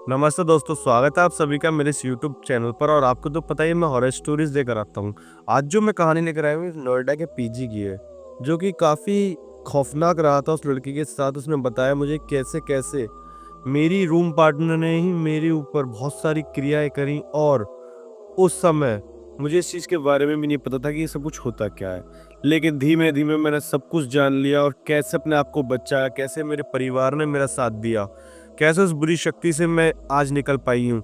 नमस्ते दोस्तों, स्वागत है आप सभी का मेरे इस यूट्यूब चैनल पर। और आपको तो पता ही है मैं हॉरर स्टोरीज लेकर आता हूँ। आज जो मैं कहानी लेकर आया हूँ नोएडा के पीजी की है, जो कि काफ़ी खौफनाक रहा था। उस लड़की के साथ उसने बताया मुझे कैसे कैसे मेरी रूम पार्टनर ने ही मेरे ऊपर बहुत सारी क्रियाएं करी। और उस समय मुझे इस चीज़ के बारे में भी नहीं पता था कि ये सब कुछ होता क्या है। लेकिन धीमे धीमे मैंने सब कुछ जान लिया और कैसे अपने आप को बचाया, कैसे मेरे परिवार ने मेरा साथ दिया, कैसे उस बुरी शक्ति से मैं आज निकल पाई हूँ।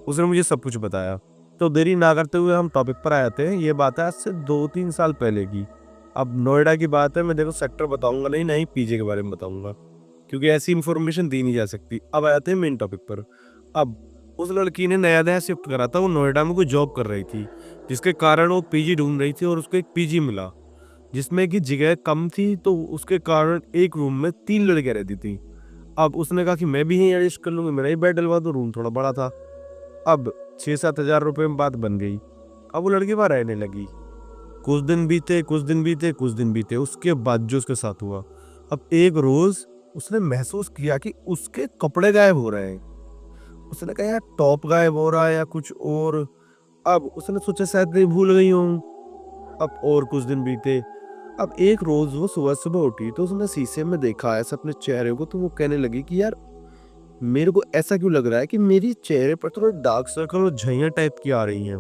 उसने मुझे सब कुछ बताया। तो देरी ना करते हुए हम टॉपिक पर आए थे। ये बात है आज से 2-3 साल पहले की। अब नोएडा की बात है, मैं देखो सेक्टर बताऊंगा नहीं, नहीं पीजे के बारे में बताऊंगा, क्योंकि ऐसी इंफॉर्मेशन दी नहीं जा सकती। अब आते हैं मेन टॉपिक पर। अब उस लड़की ने नया नया शिफ्ट करा था, वो नोएडा में कोई जॉब कर रही थी, जिसके कारण वो पीजी ढूंढ रही थी। और उसको एक पीजी मिला जिसमें कि जगह कम थी, तो उसके कारण एक रूम में 3 लड़कियां रहती थी। अब उसने कहा कि मैं भी यहीं एडजस्ट कर लूंगी, मेरा ही बेड डलवा दो। रूम थोड़ा बड़ा था। अब 6-7 हज़ार रुपए में बात बन गई। अब वो लड़की वहां रहने लगी। कुछ दिन बीते, कुछ दिन बीते, कुछ दिन बीते। उसके बाद जो उसके साथ हुआ, अब एक रोज उसने महसूस किया कि उसके कपड़े गायब हो रहे हैं। उसने कहा यार टॉप गायब हो रहा है या कुछ और। अब उसने सोचा शायद कहीं भूल गई हूँ। अब और कुछ दिन बीते। अब एक रोज वो सुबह सुबह उठी तो उसने शीशे में देखा ऐसा अपने चेहरे को, तो वो कहने लगी कि यार मेरे को ऐसा क्यों लग रहा है कि मेरी चेहरे पर थोड़ा डार्क सर्कल और झइयां टाइप की आ रही हैं।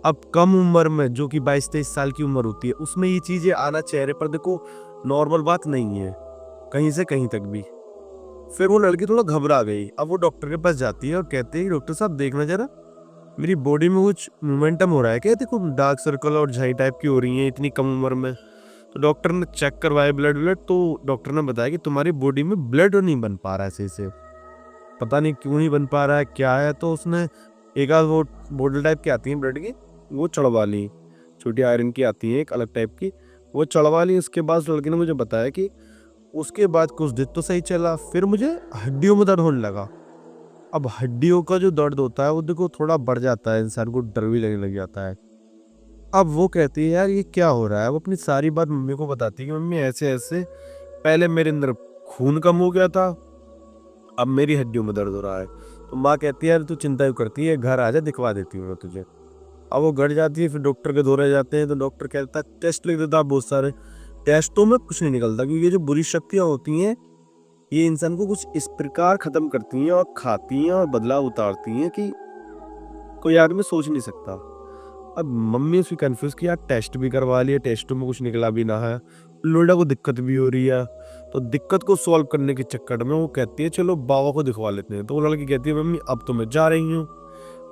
अब कम उम्र में, जो कि 22-23 साल की उम्र होती है, उसमें ये चीजें आना चेहरे पर देखो नॉर्मल बात नहीं है, कहीं से कहीं तक भी। फिर वो लड़की थोड़ा घबरा गई। अब वो डॉक्टर के पास जाती है और कहती है कि डॉक्टर साहब देखना जरा, मेरी बॉडी में कुछ मोमेंटम हो रहा है क्या, देखो डार्क सर्कल और झाई टाइप की हो रही है इतनी कम उम्र में। तो डॉक्टर ने चेक करवाया ब्लड ब्लड, तो डॉक्टर ने बताया कि तुम्हारी बॉडी में ब्लड नहीं बन पा रहा है सही से। पता नहीं क्यों नहीं बन पा रहा है, क्या है। तो उसने एक आध वो बोतल टाइप की आती है ब्लड की, वो चढ़वा ली। छोटी आयरन की आती है एक अलग टाइप की, वो चढ़वा ली। उसके बाद उस लड़की ने मुझे बताया कि उसके बाद कुछ दिन तो सही चला, फिर मुझे हड्डियों में दर्द होने लगा। अब हड्डियों का जो दर्द होता है वो देखो थोड़ा बढ़ जाता है, इंसान को डर भी लगने लग जाता है। अब वो कहती है यार ये क्या हो रहा है। वो अपनी सारी बात मम्मी को बताती है कि मम्मी ऐसे ऐसे पहले मेरे अंदर खून कम हो गया था, अब मेरी हड्डियों में दर्द हो रहा है। तो माँ कहती है यार तू चिंता क्यों करती है, घर आ जा दिखवा देती हूँ मैं तुझे। अब वो घर जाती है, फिर डॉक्टर के दौरे जाते हैं, तो डॉक्टर कहता है टेस्ट लिख देता है बहुत सारे। टेस्टों में कुछ नहीं निकलता, क्योंकि ये जो बुरी शक्तियाँ होती हैं ये इंसान को कुछ इस प्रकार खत्म करती हैं और खाती हैं और बदलाव उतारती हैं कि कोई आदमी सोच नहीं सकता। अब मम्मी उसकी कंफ्यूज किया, टेस्ट भी करवा लिया, टेस्टों में कुछ निकला भी ना है। लोडा को दिक्कत भी हो रही है। तो दिक्कत को सॉल्व करने के चक्कर में वो कहती है चलो बाबा को दिखवा लेते हैं। तो वो लड़की कहती है मम्मी अब तो मैं जा रही हूँ,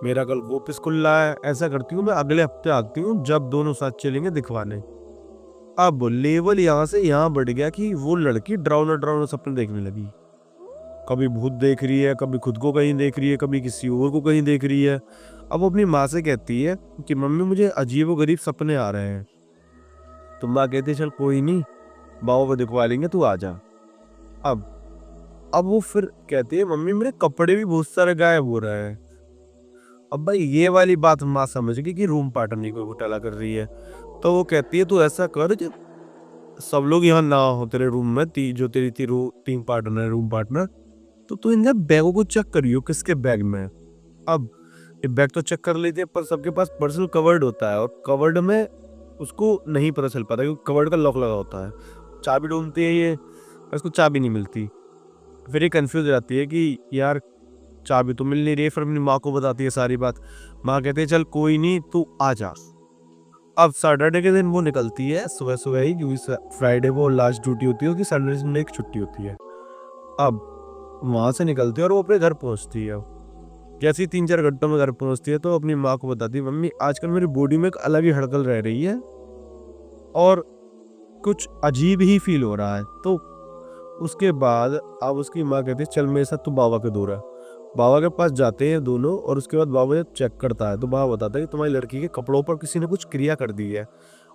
मेरा कल ऑफिस खुल रहा है, ऐसा करती हूँ मैं अगले हफ्ते आती हूँ जब दोनों साथ चलेंगे दिखवाने। अब लेवल यहाँ से यहाँ बढ़ गया कि वो लड़की डरावना डरावना सपने देखने लगी। कभी भूत देख रही है, कभी खुद को कहीं देख रही है, कभी किसी और को कहीं देख रही है। अब वो अपनी माँ से कहती है कि मम्मी मुझे अजीबोगरीब सपने आ रहे हैं। तो माँ कहती है चल कोई नहीं, बाबा को दिखवा लेंगे, तू आ जा। अब अब वो फिर कहती है मम्मी मेरे कपड़े भी बहुत सारे गायब हो रहे हैं। अब भाई ये वाली बात माँ समझ गई कि रूम पार्टनर कोई घोटाला कर रही है। तो वो कहती है तू ऐसा कर, जब सब लोग यहाँ ना हो तेरे रूम में, जो तेरी 3 पार्टनर रूम पार्टनर, तो तू इन बैगों को चेक करियो किसके बैग में है। अब ये बैग तो चेक कर लेते हैं, पर सबके पास पर्सनल कवर्ड होता है, और कवर्ड में उसको नहीं पता चल पाता क्योंकि कवर्ड का लॉक लगा होता है। चाबी ढूंढती है ये, पर इसको चाबी नहीं मिलती। फिर ये कंफ्यूज हो जाती है कि यार चाबी तो मिल नहीं रही है। फिर अपनी माँ को बताती है सारी बात। माँ कहती है चल कोई नहीं तू आ जा। अब सैटरडे के दिन वो निकलती है सुबह सुबह ही, क्योंकि फ्राइडे वो लास्ट ड्यूटी होती है, उसकी सैटरडे में एक छुट्टी होती है। अब वहां से निकलती है और वो अपने घर पहुंचती है। जैसे ही 3-4 घंटों में घर पहुंचती है तो अपनी माँ को बताती है मम्मी आजकल मेरी बॉडी में एक अलग ही हड़कल रह रही है और कुछ अजीब ही फील हो रहा है। तो उसके बाद अब उसकी माँ कहती है चल मेरे साथ तू बाबा के दूर है। बाबा के पास जाते हैं दोनों, और उसके बाद बाबा जब चेक करता है तो बाबा बताता है कि तुम्हारी लड़की के कपड़ों पर किसी ने कुछ क्रिया कर दी है।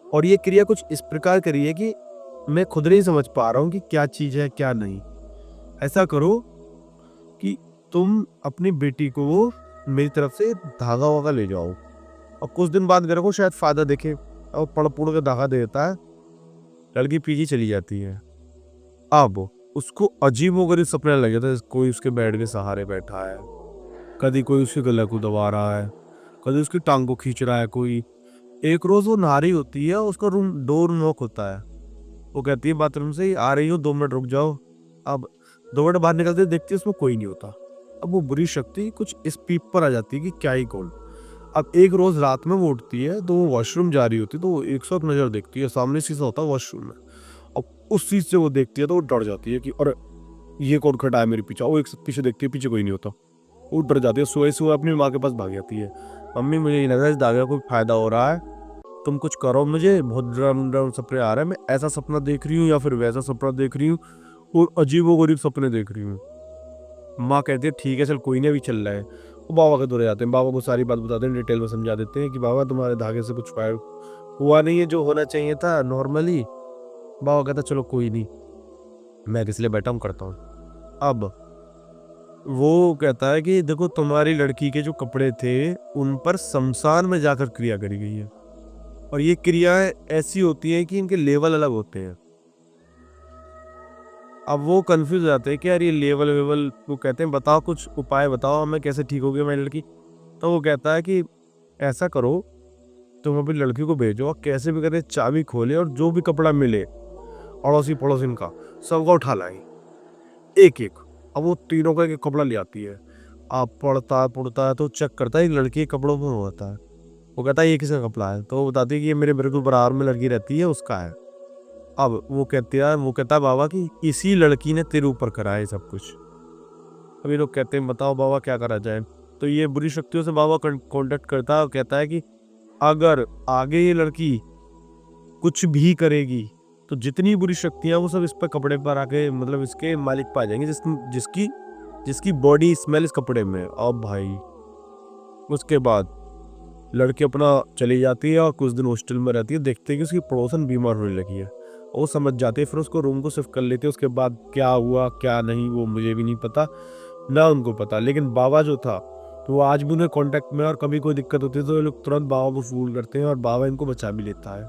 और ये क्रिया कुछ इस प्रकार करी है कि मैं खुद नहीं समझ पा रहा हूँ कि क्या चीज़ है क्या नहीं। ऐसा करो कि तुम अपनी बेटी को मेरी तरफ से धागा वागा ले जाओ। और कुछ दिन बाद मेरे को शायद फायदा देखे और पड़ पुड़ के धागा दे देता है। लड़की पीजी चली जाती है। अब उसको अजीब वगैरह सपने लगे थे, कोई उसके बेड के सहारे बैठा है, कभी कोई उसके गले को दबा रहा है, कभी उसकी टांग को खींच रहा है कोई। एक रोज वो नहा रही होती है, उसका रूम डोर नॉक होता है। वो कहती है बाथरूम से, आ रही हो, 2 मिनट रुक जाओ। अब 2 मिनट बाहर निकलते देखती है उसमें कोई नहीं होता। अब वो बुरी शक्ति कुछ इस पीप पर आ जाती है कि क्या ही कौन। अब एक रोज रात में वो उठती है, तो वो वॉशरूम जा रही होती है, तो वो एक साथ नजर देखती है, सामने शीशा होता है वॉशरूम में। अब उस चीज से वो देखती है तो वो डर जाती है कि अरे ये कौन खड़ा है मेरे पीछे। वो एक साथ पीछे देखती है, पीछे कोई नहीं होता। वो डर जाती है, सोए सोए अपनी माँ के पास भाग जाती है। मम्मी मुझे नहीं लग रहा है इस धागे का कोई फायदा हो रहा है, तुम कुछ करो, मुझे बहुत ड्रम ड्रम सपने आ रहे हैं, मैं ऐसा सपना देख रही हूँ या फिर वैसा सपना देख रही हूँ, और अजीबोगरीब सपने देख रही हूँ। माँ कहती है ठीक है चल कोई नहीं, अभी चल रहा है। वो बाबा के दौरे जाते हैं, बाबा को सारी बात बताते हैं, डिटेल में समझा देते हैं कि बाबा तुम्हारे धागे से कुछ फायर हुआ नहीं है, जो होना चाहिए था नॉर्मली। बाबा कहता चलो कोई नहीं, मैं किस लिए बैठा हूँ, करता हूँ। अब वो कहता है कि देखो तुम्हारी लड़की के जो कपड़े थे उन पर शमशान में जाकर क्रिया करी गई है, और ये क्रियाएं ऐसी होती हैं कि इनके लेवल अलग होते हैं। अब वो कंफ्यूज हो जाते हैं कि यार ये लेवल वेवल, वो कहते हैं बताओ कुछ उपाय बताओ हमें, कैसे ठीक होगी हमारी लड़की। तो वो कहता है कि ऐसा करो, तुम अपनी लड़की को भेजो और कैसे भी करके चाबी खोले और जो भी कपड़ा मिले अड़ोसी पड़ोसिन का सबका उठा लाई, एक एक। अब वो तीनों का एक एक कपड़ा ले आती है। आप पड़ता है तो चेक करता है, एक लड़की के कपड़ों में होता है। वो कहता है ये किसका कपड़ा है, तो वो बताती है कि ये मेरे बिल्कुल बराबर में लड़की रहती है उसका है। अब वो कहता है बाबा कि इसी लड़की ने तेरे ऊपर करा है सब कुछ। अभी लोग कहते हैं बताओ बाबा क्या करा जाए। तो ये बुरी शक्तियों से बाबा कांटेक्ट करता है और कहता है कि अगर आगे ये लड़की कुछ भी करेगी तो जितनी बुरी शक्तियां वो सब इस पर कपड़े पर आके मतलब इसके मालिक पा जाएंगे, जिसकी जिसकी बॉडी स्मेल इस कपड़े में। अब भाई उसके बाद लड़की अपना चली जाती है और कुछ दिन हॉस्टल में रहती है, देखते हैं कि उसकी पड़ोसन बीमार होने लगी है। वो समझ जाते हैं, फिर उसको रूम को शिफ्ट कर लेते हैं। उसके बाद क्या हुआ क्या नहीं वो मुझे भी नहीं पता, ना उनको पता। लेकिन बाबा जो था तो वो आज भी उन्हें कांटेक्ट में, और कभी कोई दिक्कत होती है तो ये लोग तुरंत बाबा को फोन करते हैं और बाबा इनको बचा भी लेता है।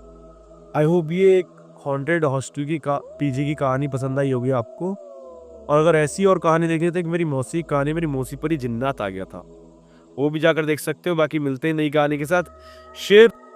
आई होप ये एक हॉन्टेड हॉस्टल की पीजी की कहानी पसंद आई होगी आपको। और अगर ऐसी और कहानी देखनी है तो एक मेरी मौसी की कहानी, मेरी मौसी पर ही जिन्नात आ गया था, वो भी जाकर देख सकते हो। बाकी मिलते हैं नई कहानी के साथ। शेयर